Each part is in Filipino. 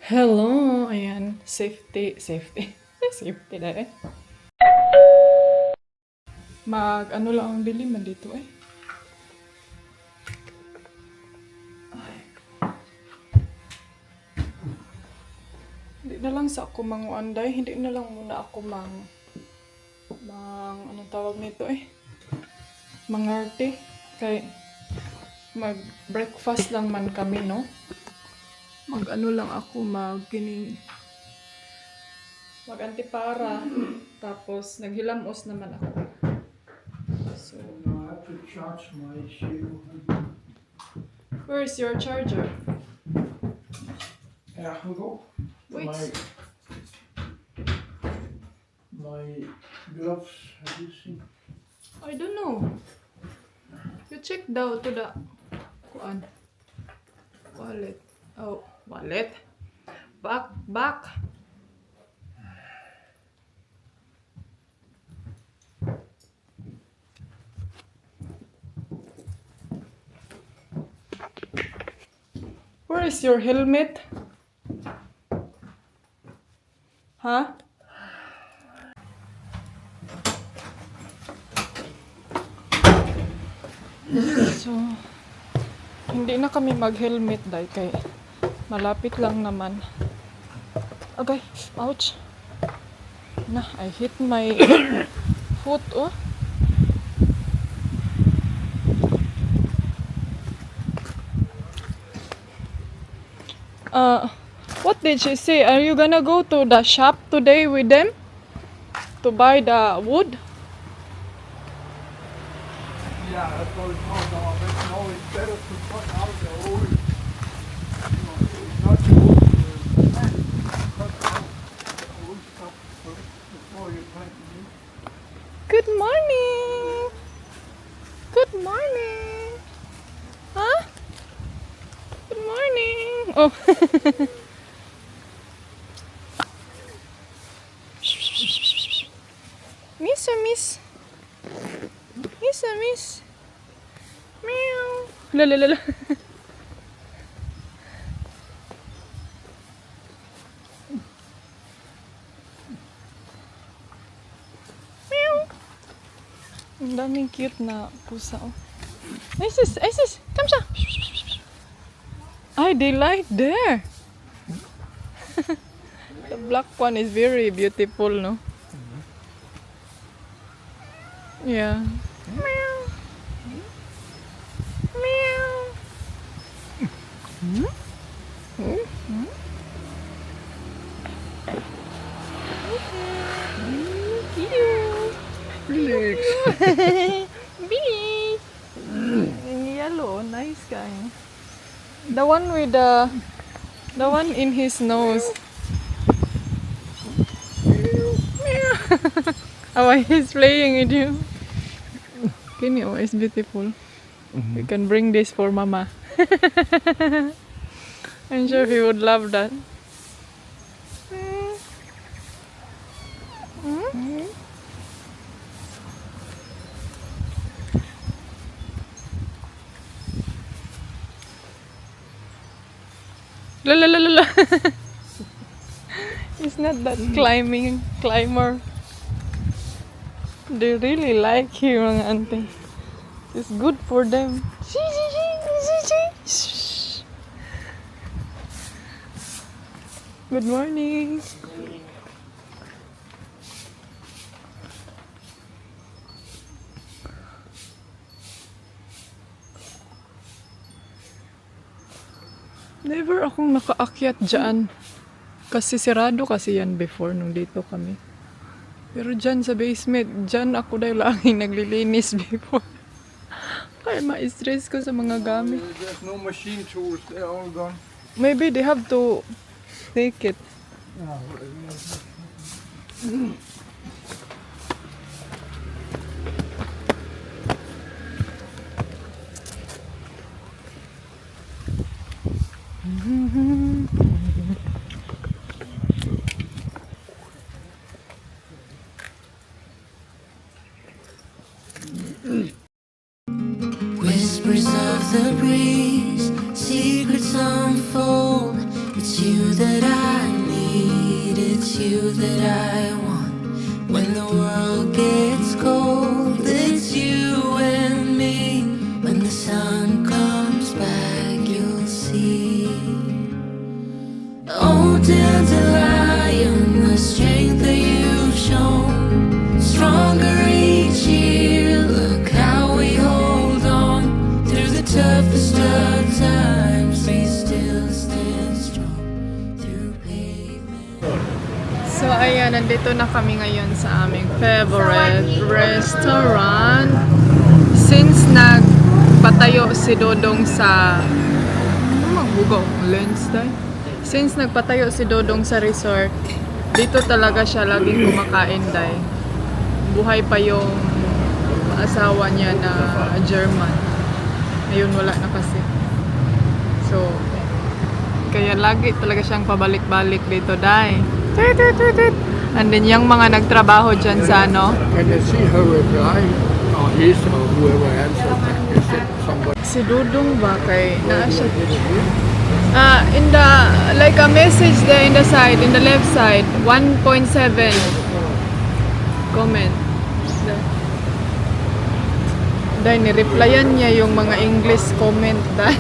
Hello! Ayan, safety. Safety na eh. Ano lang ang diliman dito eh. Ay. Hindi na lang sa ako manguanday. Hindi na lang muna ako anong tawag nito eh. Mangarte. Kay mag-breakfast lang man kami, no? Lang ako mag-antipara. Tapos naghilamos naman ako. So, I have to charge my shoe. where's your charger? Yeah, go. Wait. My gloves, have you seen? I don't know. You check daw to the wallet. Oh, wallet. Back. Where is your helmet? Huh? So, hindi na kami mag-helmet dahil kay malapit lang naman. Okay, ouch. I hit my foot, oh. What did she say? Are you gonna go to the shop today with them? To buy the wood? Yeah, that's what it's called. No, it's better to cut out the old, not the old plant. Cut out the old stuff first before you plant new. Good morning! Good morning! Huh? Good morning! Oh. Miss. Meow. La. Meow. Ang daming cute na pusa. Oh. Isis, come siya. Ay, they like there. The black one is very beautiful, no? Yeah. Meow. Felix! Billy. Yellow, nice guy. The one in his nose. Oh, he's playing with you. Kenny, it's beautiful. We can bring this for Mama. I'm sure he would love that. La. He's not that climber. They really like you, mga auntie. It's good for them. Good morning. Never akong nakaakyat dyan. Kasi sirado kasi yan before nung dito kami. Pero dyan sa basement, dyan ako dahil laging naglilinis before. Kaya ma-stress ko sa mga gamit. There's no machine tools, they're all gone. Maybe they have to take it. Whispers of the breeze, secrets unfold. It's you that I it's you that I want. When the world gets cold, it's you and me. When the sun comes back, you'll see. Oh, dandelion, the strength that you've shown, stronger each year. Look how we hold on through the toughest of times. We still stand strong through pavement. So ayan, nandito na kami ngayon sa aming favorite restaurant. Since nagpatayo si Dodong sa... magbugaw ang lens dahil. Since nagpatayo si Dodong sa resort, dito talaga siya laging kumakain dahil. Buhay pa yung asawa niya na German. Ngayon wala na kasi. So, kaya lagi talaga siyang pabalik-balik dito dahil. And then yung mga nagtrabaho dyan sa ano, Can you see her reply? Or his or whoever answered that? Is it somebody? si Dudong ba kay naa siya in the like a message there in the side, in the left side, 1.7 comment. Dahil ni-replyan niya yung mga English comment dahil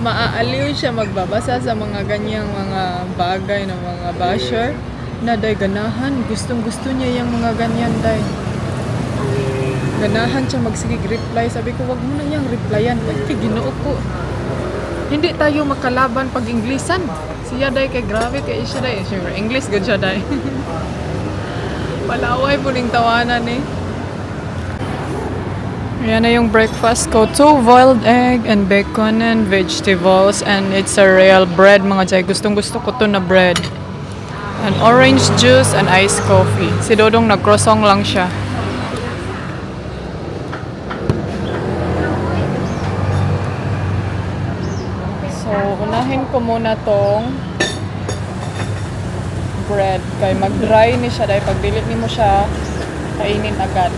maaaliw siya magbabasa sa mga ganyang mga bagay ng mga basher na dahil ganahan, gustong-gusto niya yung mga ganyan dahil ganahan siya magsigig reply. Sabi ko, wag mo na niyang replyan. Ay, ginoo ko. Hindi tayo makalaban pag Inglesan. Siya dahil kay grabe kay siya dahil. Siyempre, English good siya dahil. Palaway po ning tawanan eh. Ayan na yung breakfast ko. 2 boiled egg and bacon and vegetables. And it's a real bread mga jay. Gustong-gusto ko to na bread. And orange juice and iced coffee. Si Dodong nag-croissant lang siya. So, unahin ko muna tong bread. Kaya mag-dry ni siya dahil pag dilit ni mo siya, kainin agad.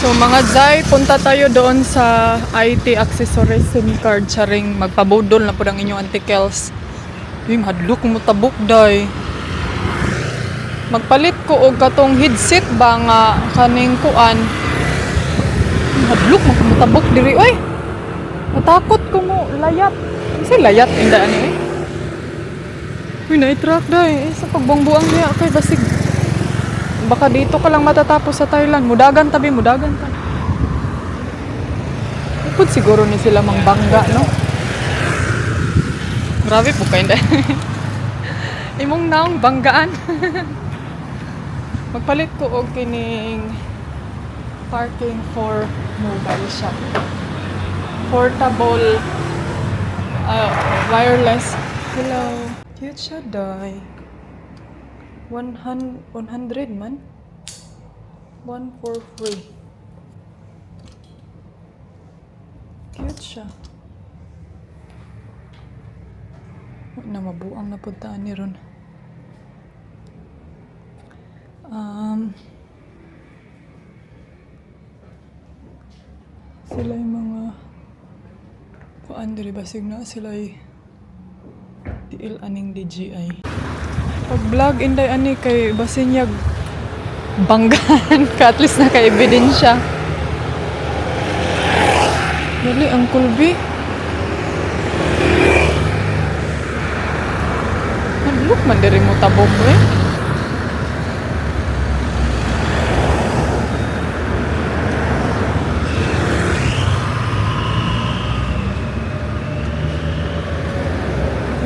So mga Zay, punta tayo doon sa IT accessories SIM card. Charing magpabudol na po ng inyong antikels. Yung hadlok mo tabok day. Magpalit ko og katong headset ba nga kaning kuan. Hadlok mo tabok diri oy. Matakot ko mo layat. Kasi layat inda ani eh. Uy, na-truck day. Sa pagbangbuang niya kay basig. Baka dito ka lang matatapos sa Thailand. Mudagan tabi, mudagan ta. Ikot siguro ni sila mang bangga, no? Grabe po kayo imong naong banggaan. Magpalit ko og kining parking for mobile shop. Portable wireless. Hello. Cute siya, day. 100 man. 1 for free. Cute siya. Na mabuang na puntaan ni ron. Sila yung mga kuan diri basig na sila ay tiil aning DJI. Pag vlog inday ani kay basinyag banggaan ka at least naka ebidensya. Dali ang kulbi. Look man diri mo tabok eh.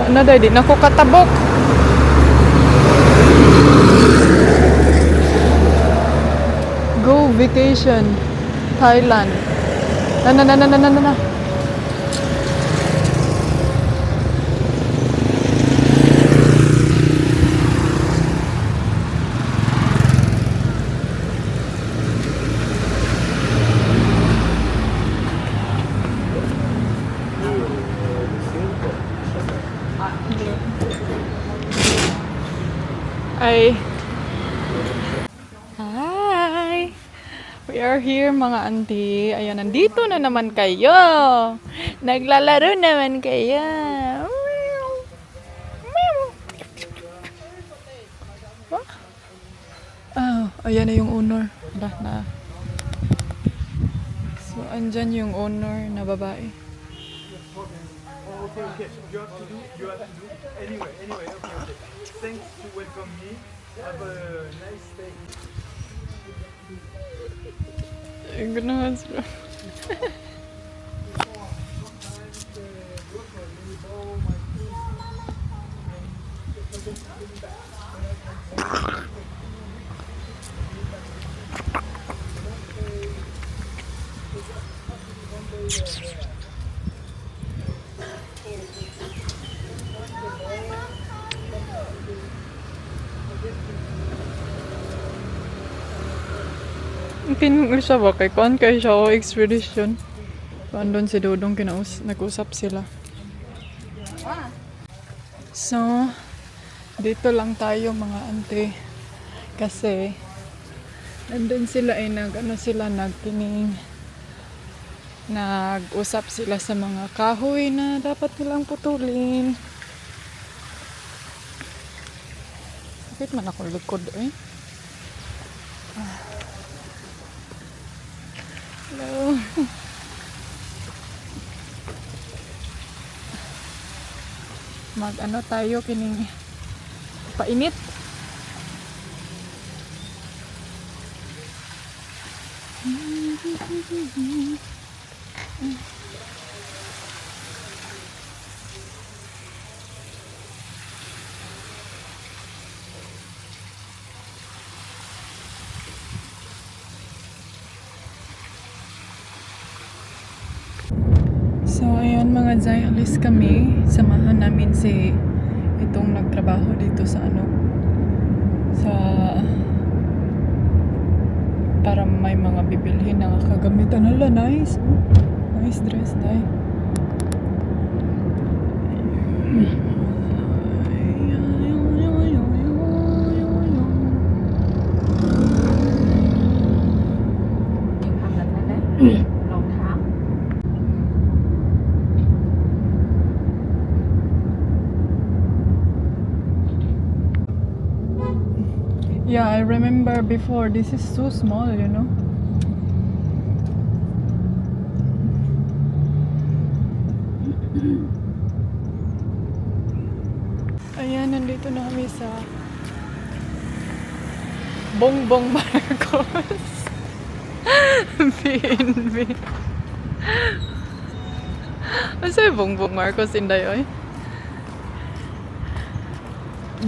Wala na day, di na ko katabok. Go vacation Thailand. Na. Ay. Hi! We are here mga auntie. Ayan, nandito na naman kayo. Naglalaro naman kayo. Meow. Meow. Oh, ayan na yung owner. Na. So, andyan yung owner na babae. Okay, okay. You have to do. Anyway, okay. Thanks to welcome me. Have a nice day. Ganahan. Tinungol siya ba kay Kwan kay siya o expedition. So, andun si Dodong nag-usap sila. So, dito lang tayo mga ante. Kasi, andun sila ay nag-usap sila sa mga kahoy na dapat nilang putulin. Sakit man ako likod eh. Hello. Mag-ano tayo kining painit. So, ayan mga Zay, alis kami. Samahan namin si itong nagtrabaho dito sa para may mga bibilhin na kagamitan. Hala, nice. Nice dress, Day. Yeah, I remember before. This is so small, you know. Ayan, nandito na kami sa Bongbong Marcos. BNB. Ano sa'yo Bongbong Marcos inday oy?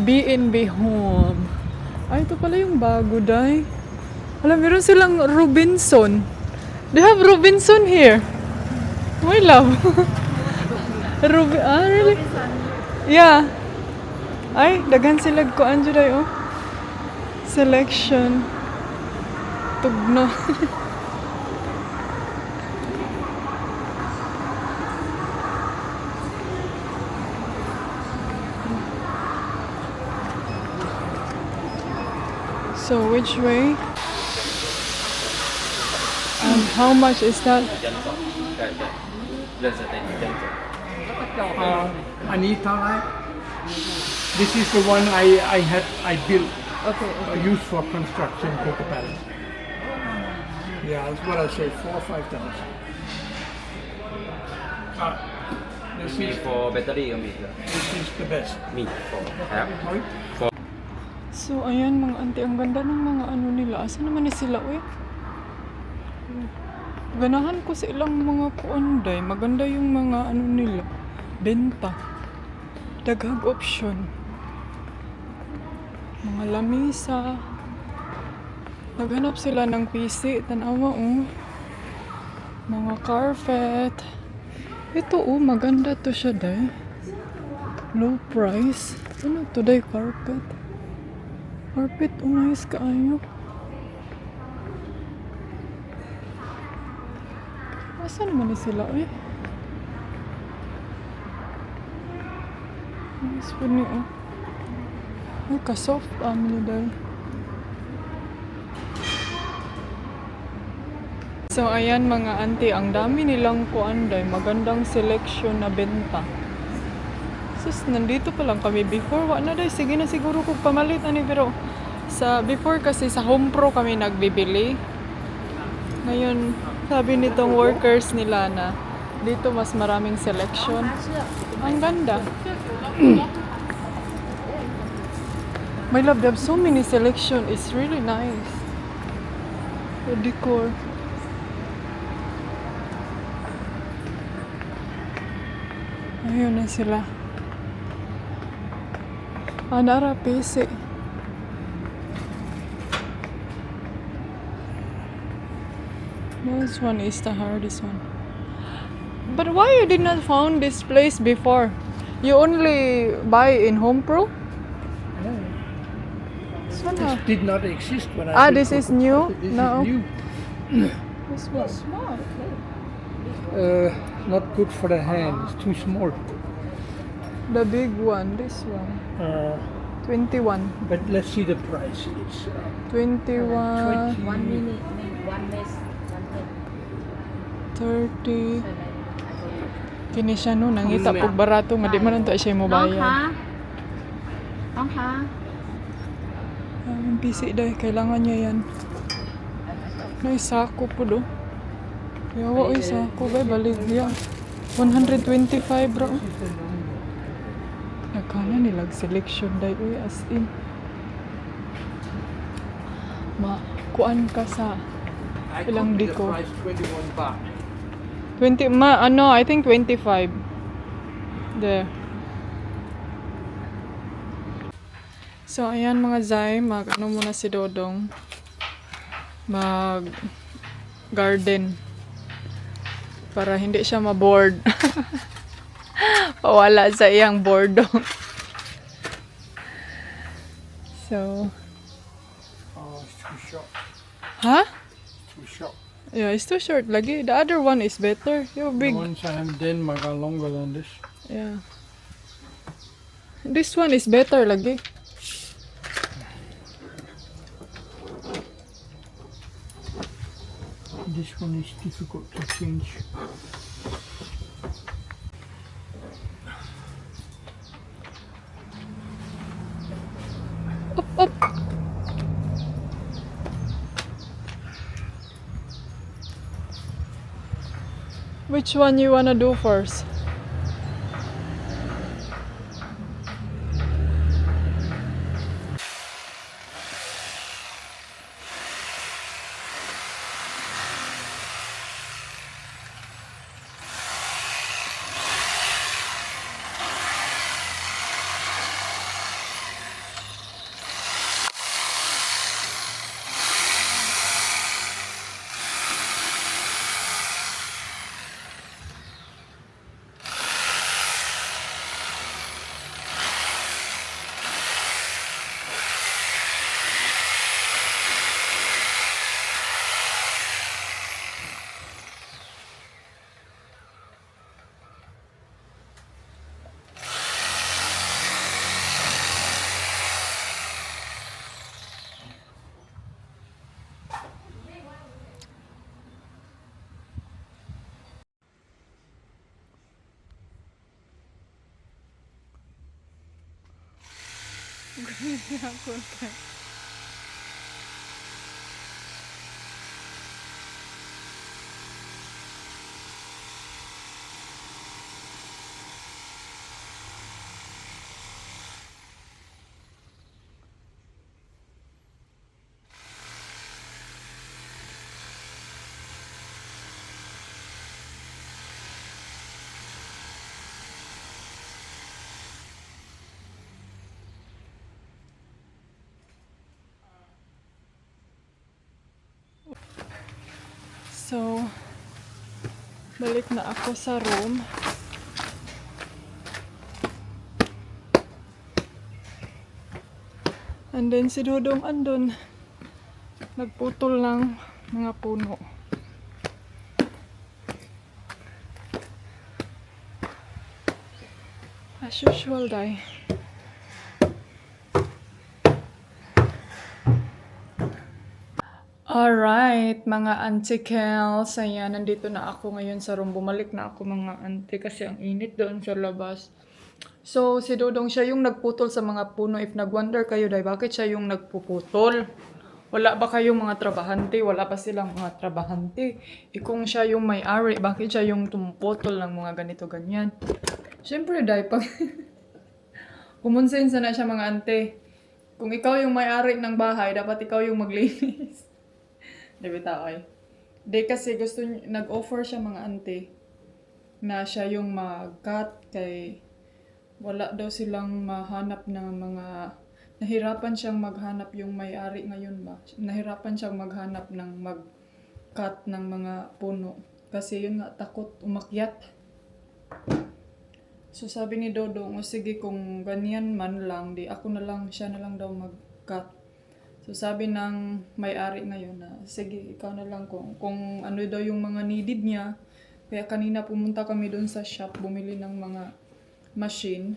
BNB Home. Ay, ito pala yung bago, Day. Alam, meron silang Robinson. They have Robinson here. My love. Really? Yeah. Ay, daghan sila ko anjo, Day, oh. Selection. Tugno. So which way? And how much is that? Anita, right? This is the one I built. Okay. Used for construction, Coco Palace. Yeah, that's what I say, 4 or 5 times. This Me is for battery or me? this is the best. Me for app. Sorry? So ayan mga auntie, ang ganda ng mga ano nila. Asa naman ni sila, uy? Ganahan ko sa ilang mga kuanday. Maganda yung mga ano nila. Benta. Daghang option. Mga lamisa. Naghanap sila ng PC. Tanawa, oh. Mga carpet. Ito, oh. Maganda to siya, day. Low price. Ano to, day? Carpet. Carpet, oh. Nice kaayo. Asa naman ni sila, eh? Nice po niyo, oh. Ay, ka-soft ni dahil. So, ayan mga auntie, ang dami nilang kuanday, magandang selection na benta. Sus, nandito pa lang kami before. Wala na day, sige na siguro kung pamalit ani pero sa before kasi sa Home Pro kami nagbibili. Ngayon, sabi nitong workers nila na dito mas maraming selection. Ang ganda. My love, they have so many selection. It's really nice. The decor. Ayun na sila. Nara, PC. This one is the hardest one. But why you did not found this place before? You only buy in Home Pro? This one, This did not exist when I this is new? This No. is new. This one. Not good for the hand. It's too small. The big one, this one. 21. But let's see the price. It's 21. 20. 1 minute, 1 less, 30. Kini siya no, nangita pag barato, nga di man to siya mo bayad. Ang PC dahil, kailangan niya yan. May sako po do. Yawa, ay sako ba, baligya. 125 bro. Nakana nilag selection dahil, uy, as in. Kuan ka sa ilang the diko. price 21 baht. 20, I think 25. There. So, ayan mga Zay, ano muna si Dodong. Garden. Para hindi siya ma-bored. Pawala sa iyang boredom. So, Oh, it's too short. huh? Too short. Yeah, it's too short lagi. The other one is better. You're The big. ones I have in Denmark are longer than this. Yeah. This one is better lagi. This one is difficult to change. Which one you wanna do first? So, balik na ako sa room. And then si Dodong andun. Nagputol ng mga puno. As usual, day. Alright, mga auntie Kels, ayan, nandito na ako ngayon sa room. Bumalik na ako mga auntie kasi ang init doon sa labas. So, si Dodong siya yung nagputol sa mga puno. If nag-wonder kayo, dahil bakit siya yung nagpuputol? Wala ba kayong mga trabahante? Wala pa silang mga trabahante. Kung siya yung may-ari, bakit siya yung tumuputol ng mga ganito, ganyan? Siyempre, dahil pag... common sense na siya mga ante. Kung ikaw yung may-ari ng bahay, dapat ikaw yung maglinis. Di ba tayo? Di kasi nag-offer siya mga ante na siya yung mag-cut kay wala daw silang mahanap ng mga nahirapan siyang maghanap yung may-ari ngayon ba? Nahirapan siyang maghanap ng mag-cut ng mga puno. Kasi yun nga, takot umakyat. So sabi ni Dodong, o sige kung ganyan man lang, di ako na lang, siya na lang daw mag-cut. So sabi ng may-ari ngayon na, sige ikaw na lang kung ano daw yung mga needed niya. Kaya kanina pumunta kami doon sa shop, bumili ng mga machine.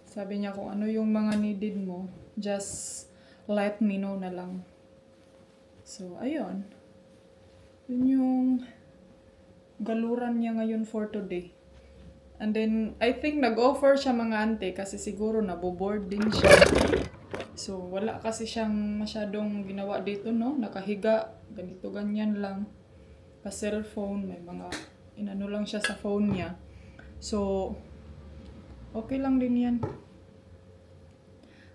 Sabi niya kung ano yung mga needed mo, just let me know na lang. So ayun. Yun yung galuran niya ngayon for today. And then, I think nag-offer siya mga ante kasi siguro naboboard din siya. So, wala kasi siyang masyadong ginawa dito, no? Nakahiga, ganito, ganyan lang. Pa-cellphone, may mga inano lang siya sa phone niya. So, okay lang din yan.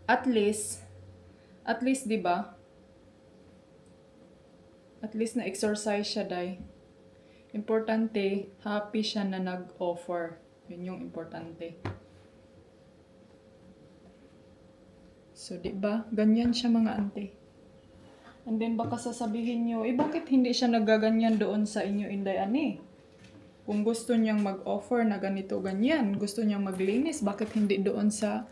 At least, 'di ba? At least na-exercise siya, day. Importante, happy siya na nag-offer. Yun yung importante. So, di ba? Ganyan siya mga ante. And then, baka sasabihin nyo, bakit hindi siya nagaganyan doon sa inyo, Inday Ani? Kung gusto niyang mag-offer na ganito, ganyan, gusto niyang maglinis, bakit hindi doon sa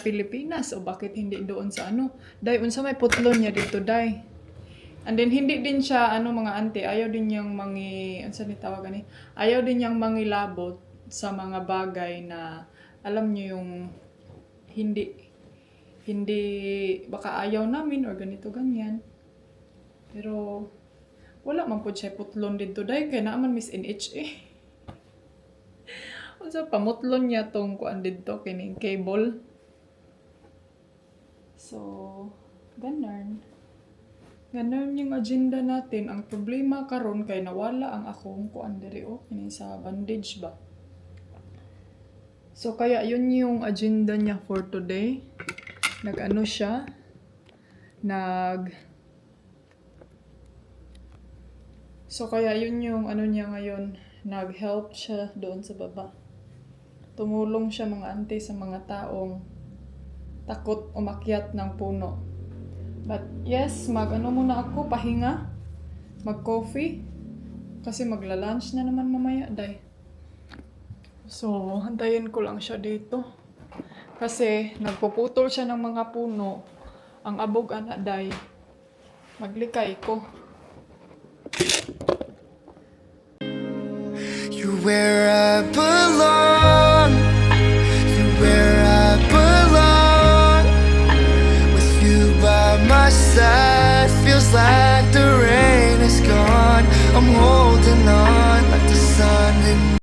Pilipinas? O bakit hindi doon sa ano? Day, unsa may putlon niya dito, day. And then, hindi din siya, mga ante, ayaw din niyang ayaw din niyang mangilabot sa mga bagay na, alam niyo yung, hindi, baka ayaw namin or ganito, ganyan. Pero, wala man po siya putlon dito, day, kaya naman Miss NHA. Unsa pamutlon niya tong kuan dito, kining cable. So, ganun. Ganun yung agenda natin. Ang problema karon kay nawala ang akong kuan diri kini sa bandage ba. So kaya yun yung agenda niya for today. Nag-ano siya? So kaya yun yung ano niya ngayon. Nag-help siya doon sa baba. Tumulong siya mga ante sa mga taong takot umakyat ng puno. But yes, muna ako, pahinga, mag-coffee, kasi magla-lunch na naman mamaya, day. So, hantayin ko lang siya dito. Kasi, nagpuputol siya ng mga puno, ang abog ana, day. Maglikay ko.